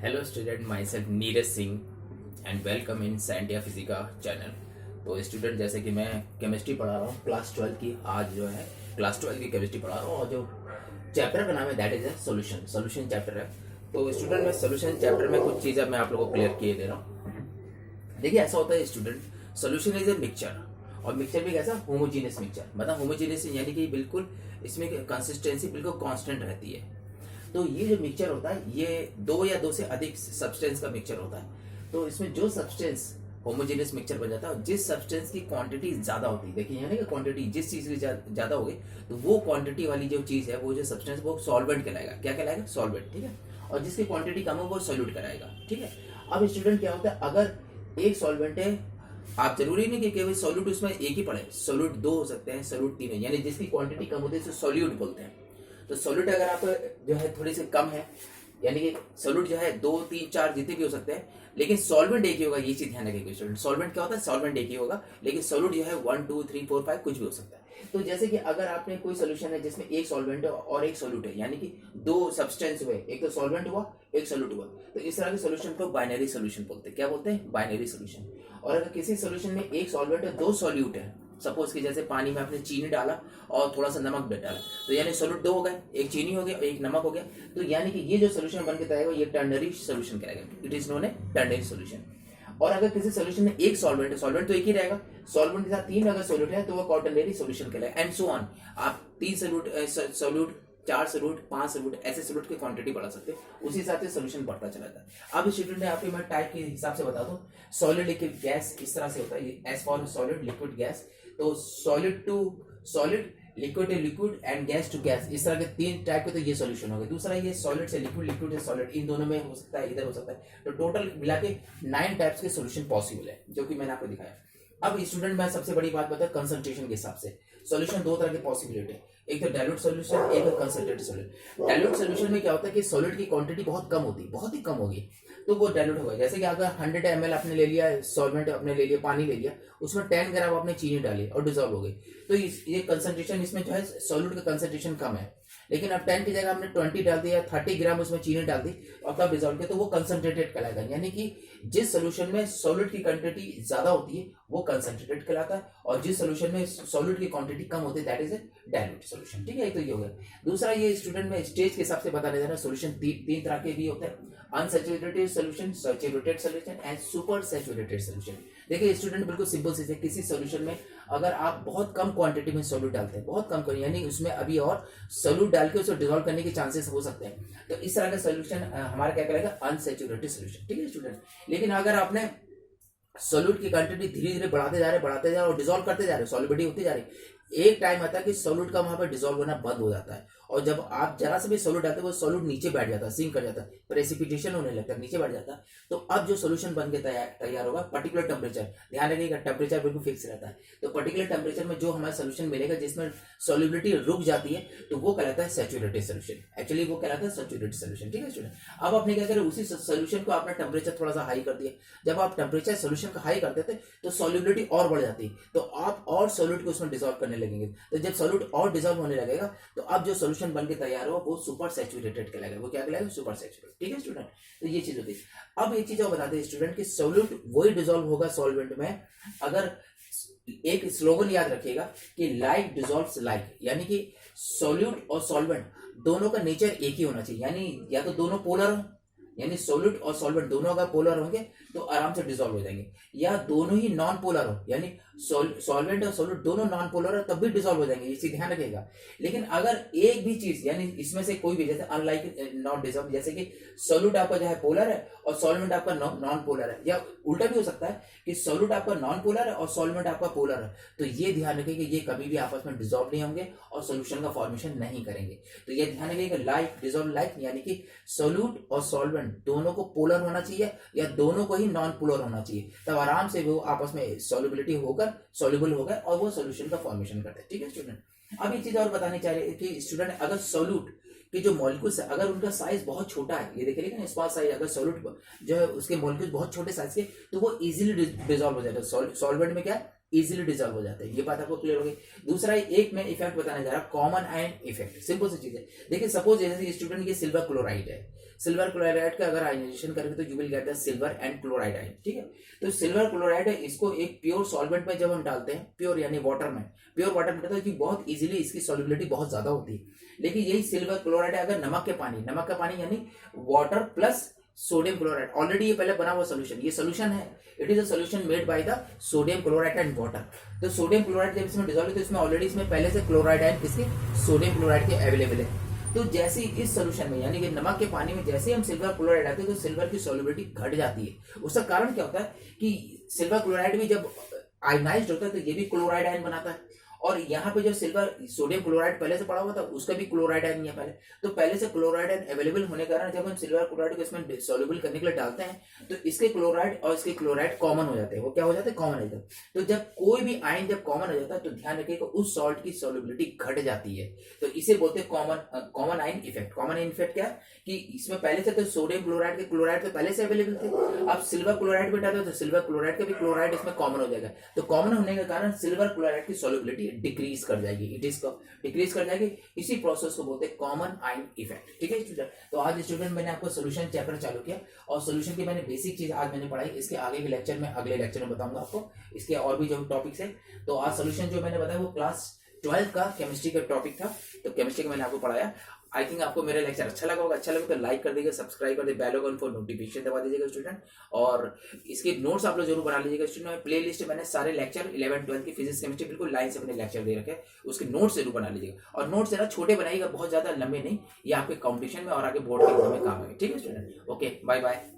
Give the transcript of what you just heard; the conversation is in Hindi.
Hello student, myself Neeraj Singh and welcome in Scientia Physica channel. तो स्टूडेंट, जैसे कि मैं केमिस्ट्री पढ़ा रहा हूँ क्लास 12 की। आज जो है क्लास 12 की केमिस्ट्री पढ़ा रहा हूँ और जो चैप्टर का नाम है that is a solution chapter है। तो स्टूडेंट, मैं सोल्यूशन चैप्टर में कुछ चीज़ें मैं आप लोगों को क्लियर किए दे रहा हूँ। देखिए, ऐसा होता है student, solution is a mixture, और मिक्सचर भी कैसा, होमोजीनियस मिक्सचर। मतलब होमोजीनियस यानी कि बिल्कुल इसमें कंसिस्टेंसी बिल्कुल कांस्टेंट रहती है। तो ये जो मिक्सचर होता है ये दो या दो से अधिक सब्सटेंस का मिक्सचर होता है। तो इसमें जो सब्सटेंस होमोजेनियस मिक्सचर बन जाता है, जिस सब्सटेंस की क्वांटिटी ज्यादा होती है, देखिए यानी कि क्वांटिटी जिस चीज की ज्यादा होगी, तो वो क्वांटिटी वाली जो चीज है, वो जो सब्सटेंस, वो सॉल्वेंट कहलाएगा। क्या कहलाएगा? सॉल्वेंट। ठीक है। और जिसकी क्वांटिटी कम हो वो सोल्यूट कराएगा। ठीक है। अब स्टूडेंट, क्या होता है, अगर एक सॉल्वेंट है, आप जरूरी नहीं कि केवल सोल्यूट उसमें एक ही पड़े, सोल्यूट दो हो सकते हैं, सोल्यूट तीन है, यानी जिसकी क्वांटिटी कम होती है उसे सोल्यूट बोलते हैं। तो सोल्यूट अगर आप जो है थोड़ी सी कम है, यानी कि सोल्यूट जो है 2, 3, 4 जितने भी हो सकते हैं, लेकिन सॉल्वेंट एक ही होगा। ये चीज ध्यान रखिएगा स्टूडेंट, सॉल्वेंट क्या होता है, सॉल्वेंट एक ही होगा, लेकिन सोल्यूट जो है 1, 2, 3, 4, 5 कुछ भी हो सकता है। तो जैसे कि अगर आपने कोई सोल्यूशन है जिसमें एक सॉल्वेंट है और एक सोल्यूट है, यानी कि दो सब्सटेंस हुए, एक तो सॉल्वेंट हुआ, एक सोल्यूट हुआ, तो इस तरह के सोल्यूशन को बाइनरी सोल्यूशन बोलते हैं। क्या बोलते हैं? Binary solution. और अगर किसी सोल्यूशन में एक सॉल्वेंट है, दो सॉल्यूट है, सपोज कि जैसे पानी में आपने चीनी डाला और थोड़ा सा नमक डाला, तो यानी सोल्यूट दो हो गए, एक चीनी हो गया और एक नमक हो गया। तो यानी कि ये जो सोल्यूशन बन के तैयार होगा, ये टर्नरी सोल्यूशन कहलाएगा। It is known A ternary solution. और अगर किसी सोल्यूशन में एक सॉल्वेंट है, सॉल्वेंट तो एक ही रहेगा, सॉल्वेंट के साथ तीन अगर सोल्यूट है तो वो क्वाटरनरी सोल्यूशन कहलाएगा, एंड सो ऑन। आप 3 सोल्यूट 4 सोल्यूट 5 सोल्यूट ऐसे सोल्यूट की क्वांटिटी बढ़ा सकते हैं, उसी हिसाब से सोल्यूशन बढ़ता चला जाता है। अब स्टूडेंट ने आपको मैं टाइप के हिसाब से बता दूं, सॉलिड लिक्विड गैस इस तरह से होता है, as for solid liquid gas. तो solid to solid, liquid to liquid and gas to gas, इस तरह के 3 टाइप के, तो ये सॉल्यूशन हो गए। दूसरा ये सॉलिड से लिक्विड, लिक्विड से सॉलिड, इन दोनों में हो सकता है, इधर हो सकता है। तो टोटल मिला के 9 टाइप्स के सॉल्यूशन पॉसिबल है, जो कि मैंने आपको दिखाया। अब स्टूडेंट, मैं सबसे बड़ी बात बता, कंसंट्रेशन के हिसाब से सॉल्यूशन दो तरह के पॉसिबिलिटी है, एक तो डाइल्यूट सॉल्यूशन, एक कंसंट्रेटेड सॉल्यूशन। डाइल्यूट सॉल्यूशन में क्या होता है कि सॉलिड की क्वांटिटी बहुत कम होती है, बहुत ही कम होगी, तो वो डाइल्यूट होगा। जैसे कि अगर 100 ml आपने ले लिया सॉल्वेंट, आपने ले लिया पानी ले लिया, उसमें 10 ग्राम आपने चीनी डाली और डिजोल्व हो गई, तो ये कंसंट्रेशन, इसमें जो है सॉल्यूट का कंसंट्रेशन कम है। लेकिन अब 10 की जगह आपने 20 डाल दिया, 30 ग्राम उसमें चीनी डाल दी और तब डिजोल्व किया, तो वो कंसंट्रेटेड कहलाएगा। यानी कि जिस सोल्यूशन में सॉल्यूट की क्वांटिटी ज्यादा होती है वो कंसंट्रेटेड कहलाता है, और जिस सोल्यूशन में सॉल्यूट की क्वांटिटी कम होती है that is a dilute solution. ठीक है, तो ये हो गया। दूसरा, ये स्टूडेंट में स्टेज के हिसाब से बताने जा रहा है, सोल्यूशन तीन तरह के भी होते हैं, unsaturated solution, saturated solution and super saturated solution. देखिए स्टूडेंट, बिल्कुल सिंपल चीज है, किसी सोल्यूशन में अगर आप बहुत कम क्वांटिटी में सोल्यूट डालते हैं, बहुत कम, यानी उसमें अभी और सोल्यूट डाल के उसे डिसॉल्व करने के चांसेस हो सकते हैं, तो इस तरह का सोल्यूशन हमारा क्या कहलाएगा, अनसैचुरेटेड सोल्यूशन। ठीक है स्टूडेंट। लेकिन अगर आपने सोल्यूट की क्वांटिटी धीरे धीरे बढ़ाते जा रहे और डिसॉल्व करते जा रहे, सॉल्युबिलिटी होती जा रही, एक टाइम आता है कि सोल्यूट का वहां पर डिसॉल्व होना बंद हो जाता है, और जब आप जरा से भी सोल्यूट डालते हैं वो सोल्यूट नीचे बैठ जाता है, सिंक कर जाता है, प्रेसिपिटेशन होने लगता है, नीचे बैठ जाता है। तो अब जो सोल्यूशन बन के तैयार होगा, पर्टिकुलर टेम्परेचर, ध्यान रखिएगा टेम्परेचर बिल्कुल फिक्स रहता है, तो पर्टिकुलर टेम्परेचर में जो हमारा सोल्यूशन मिलेगा जिसमें सोल्युबिलिटी रुक जाती है, तो वो कहलाता है सैचुरेटेड सोल्यूशन। एक्चुअली वो कहलाता है सैचुरेटेड सोल्यूशन। ठीक है स्टूडेंट। अब आपने क्या करें, उसी सोल्यूशन को आपने टेम्परेचर थोड़ा सा हाई कर दिया, जब आप टेम्परेचर सोल्यूशन का हाई कर देते तो सोल्युबिलिटी और बढ़ जाती है, तो आप और सोल्यूट को उसमें डिसॉल्व करने लगेंगे, तो जब सोल्यूट और डिसॉल्व होने लगेगा तो अब जो सोल्यूशन बन के तैयार हो वो सुपर सैचुरेटेड कहलाएगा। वो क्या कहलाएगा? Super saturated. ठीक है स्टूडेंट, तो ये चीज होती है। अब एक चीज और बताते हैं स्टूडेंट कि सोल्यूट वही डिसॉल्व होगा सॉल्वेंट में, अगर एक स्लोगन याद रखिएगा कि लाइक डिसॉल्व्स लाइक, यानी कि सोल्यूट और सॉल्वेंट दोनों का नेचर एक ही होना चाहिए, यानी या तो दोनों पोलर हो, यानी सोल्यूट और सॉल्वेंट दोनों अगर पोलर होंगे तो आराम से डिसॉल्व हो जाएंगे, या दोनों ही नॉन पोलर हो, यानी सॉल्वेंट और सोल्यूट दोनों नॉन पोलर हो तब भी डिसॉल्व हो जाएंगे, इसी ध्यान रखिएगा। लेकिन अगर एक भी चीज, यानी इसमें से कोई भी, जैसे अनलाइक नॉट डिसॉल्व, जैसे कि सोल्यूट आपका जो है पोलर है और सॉल्वेंट आपका नॉन पोलर है, या उल्टा भी हो सकता है कि सोल्यूट आपका नॉन पोलर है और सॉल्वेंट आपका पोलर है, तो ये ध्यान रखिए कि ये कभी भी आपस में डिसॉल्व नहीं होंगे और सोल्यूशन का फॉर्मेशन नहीं करेंगे। तो ये ध्यान रखिएगा, लाइक डिसॉल्व लाइक, यानी कि सोल्यूट और सॉल्वेंट दोनों को पोलर होना चाहिए या दोनों को ही नॉन पोलर होना चाहिए, तब आराम से वो आपस में सॉल्युबिलिटी होकर सॉल्युबल होगा और वो सॉल्यूशन का फॉर्मेशन करते हैं। ठीक है स्टूडेंट। अब एक चीज और बतानी चाह रहे कि स्टूडेंट, अगर सॉल्यूट कि जो मॉलिक्यूल्स है अगर उनका साइज बहुत छोटा है, ये देखिए ना स्मॉल साइज, अगर सॉल्यूट जो है उसके मॉलिक्यूल्स बहुत छोटे साइज के, तो वो इजीली डिसॉल्व हो जाएगा। सॉल्वेंट में क्या है, इजीली डिजॉल्व हो जाते हैं। ये बात आपको क्लियर हो गई। दूसरा एक मैं इफेक्ट बताने जा रहा हूँ, कॉमन आयन इफेक्ट। सिंपल सी चीज है। देखिए सपोज जैसे स्टूडेंट ये सिल्वर क्लोराइड है, सिल्वर क्लोराइड का अगर आयनाइजेशन करेंगे तो you will get the silver and chloride ion, ठीक है। तो सिल्वर क्लोराइड है, इसको एक प्योर सॉल्वेंट में जब हम डालते हैं, प्योर यानी वाटर में, प्योर वाटर में डालते हैं कि बहुत इजीली इसकी सॉल्युबिलिटी बहुत ज्यादा होती है। लेकिन यही सिल्वर क्लोराइड है अगर नमक का पानी यानी water plus sodium chloride, already ये पहले बना हुआ सोल्यूशन, ये सोल्यूशन है, it is a solution made by the sodium chloride and water. तो सोडियम क्लोराइड जब इसमें डिजॉल्व है तो इसमें ऑलरेडी इसमें पहले से क्लोराइड आयन किसके, सोडियम क्लोराइड के अवेलेबल है। तो जैसे इस सोल्यूशन में यानी कि नमक के पानी में जैसे हम सिल्वर क्लोराइड आते हैं तो सिल्वर की सॉल्युबिलिटी घट जाती है। उसका कारण क्या होता है कि सिल्वर क्लोराइड भी जब आयनाइज्ड होता है तो ये भी क्लोराइड आयन बनाता है, और यहाँ पे जो सिल्वर सोडियम क्लोराइड पहले से पड़ा हुआ था उसका भी क्लोराइड आयन है पहले, तो पहले से क्लोराइड आयन अवेलेबल होने के कारण जब हम सिल्वर क्लोराइड को इसमें सॉल्युबल करने के लिए डालते हैं तो इसके क्लोराइड और इसके क्लोराइड कॉमन हो जाते हैं। वो क्या हो जाते हैं, कॉमन हो जाते हैं। तो जब कोई भी आयन जब कॉमन हो जाता है तो ध्यान रखिएगा उस सॉल्ट की सॉल्युबिलिटी घट जाती है। तो इसे बोलते हैं common ion effect. Common ion effect क्या है कि इसमें पहले से तो सोडियम क्लोराइड के क्लोराइड तो पहले से अवेलेबल थे, अब सिल्वर क्लोराइड में डालो तो सिल्वर क्लोराइड का भी क्लोराइड इसमें कॉमन हो जाएगा। तो कॉमन होने के कारण सिल्वर क्लोराइड की सॉल्युबिलिटी डिक्रीज कर जाएगी, इट इज डिक्रीज कर जाएगी। इसी प्रोसेस को बोलते हैं कॉमन आयन इफेक्ट, ठीक है स्टूडेंट। तो आज स्टूडेंट मैंने आपको सॉल्यूशन चैप्टर चालू किया और सॉल्यूशन की मैंने बेसिक चीज आज मैंने पढ़ाई। इसके आगे के लेक्चर में अगले लेक्चर में बताऊंगा आपको इसके और भी जो टॉपिक्स है। तो आज सॉल्यूशन जो मैंने बताया वो क्लास 12 का केमिस्ट्री का टॉपिक था, तो केमिस्ट्री का मैंने आपको पढ़ाया। आई थिंक आपको मेरा लेक्चर अच्छा लगा होगा। अच्छा लगे तो लाइक कर दीजिएगा, सब्सक्राइब कर दीजिए, बेल आइकन फॉर नोटिफिकेशन दबा दीजिएगा स्टूडेंट। और इसके नोट्स आप लोग जरूर बना लीजिएगा स्टूडेंट। प्ले लिस्ट मैंने सारे लेक्चर 11 12 की फिजिक्स केमिस्ट्री बिल्कुल लाइन से मैंने लेक्चर दे रखे, उसके नोट्स जरूर बना लीजिएगा। और नोट्स जरा छोटे बनाइएगा, बहुत ज्यादा लंबे नहीं, ये आपके कॉम्पिटिशन में और आगे बोर्ड के एग्जाम में काम आएंगे, ठीक है स्टूडेंट। Okay, bye bye.